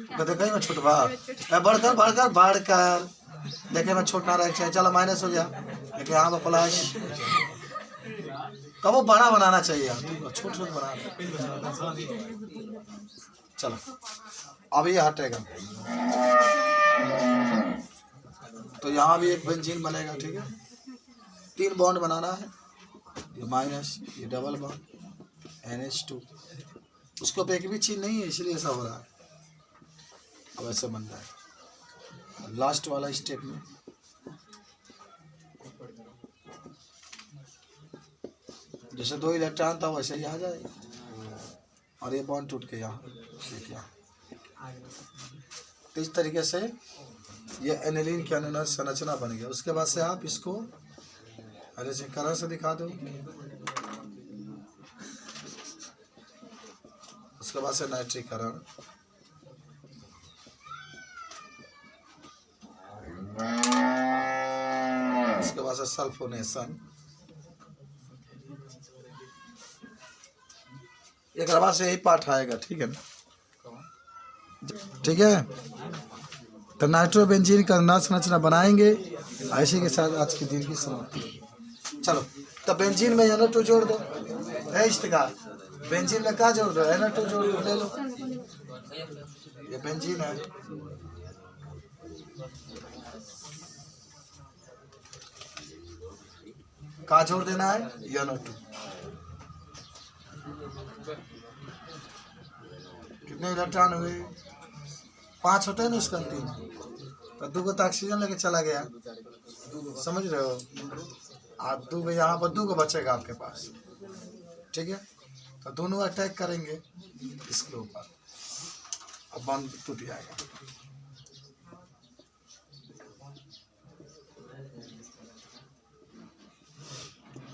कहते कहीं में छोटवा बढ़कर बढ़कर बढ़कर देखे में छोटा रह चाहिए। चलो माइनस हो गया, लेकिन यहाँ पर प्लस। कब वो बड़ा बनाना चाहिए, छोट छोट बना। चलो अब ये हटेगा, तो यहाँ भी एक बेंजीन बनेगा। ठीक है, 3 बॉन्ड बनाना है, ये माइनस, ये डबल बॉन्ड NH2। उसको पे एक भी चीज नहीं है, इसलिए ऐसा हो रहा है। अब ऐसे बन रहा है लास्ट वाला स्टेप में। जैसे 2 इलेक्ट्रॉन था वैसे ही आ जाएगा, और ये बॉन्ड टूट के यहाँ। तो इस तरीके से ये एनिलीन की अनुनाद संरचना बन गया। उसके बाद से आप इसको आयनीकरण से दिखा दो, उसके बाद से नाइट्रीकरण, उसके बाद से सल्फोनेशन, एक बाद से यही पाठ आएगा। ठीक है ना, ठीक है। तो नाइट्रोबेंजीन का अनुनाद संरचना बनाएंगे। ऐसे के साथ आज के दिन की समाप्ति। चलो, तो बेंजीन में NO2 जोड़ दो, बेंजीन में क्या जोड़ दो? NO2 जोड़ दो, ले लो। ये बेंजीन है, क्या जोड़ देना है? NO2। कितने इलेक्ट्रॉन हुए? 5 होते हैं ना इसका अंतिम, तो 2 को तो ऑक्सीजन लेके चला गया, समझ रहे हो? आप 2 को यहाँ पर 2 को बचेगा आपके पास। ठीक है, तो दोनों अटैक करेंगे इसके ऊपर, अब बॉन्ड टूट जाएगा।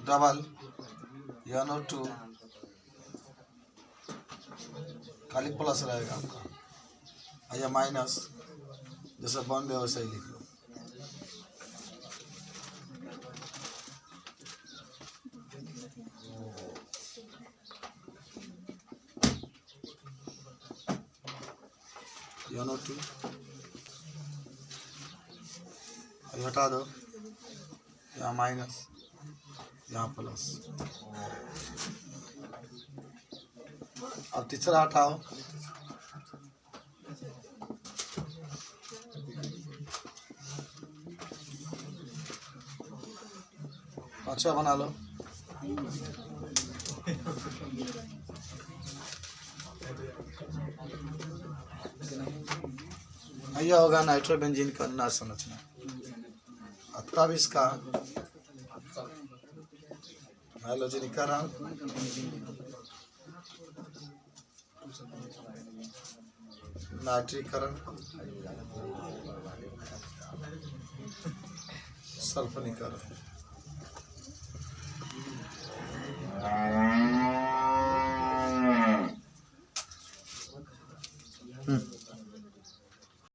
डबल NO2 खाली प्लस रहेगा आपका, या माइनस, जैसे बॉन्ड है वैसे ही लिख लो। NO2 हटा दो, यहाँ माइनस, यहाँ प्लस। अब तीसरा हटाओ, पांचवा बना लो। यह होगा नाइट्रोबेंजीन का अन्य संरचना। तब इसका हैलोजनीकरण, नाइट्रीकरण, सल्फनीकरण।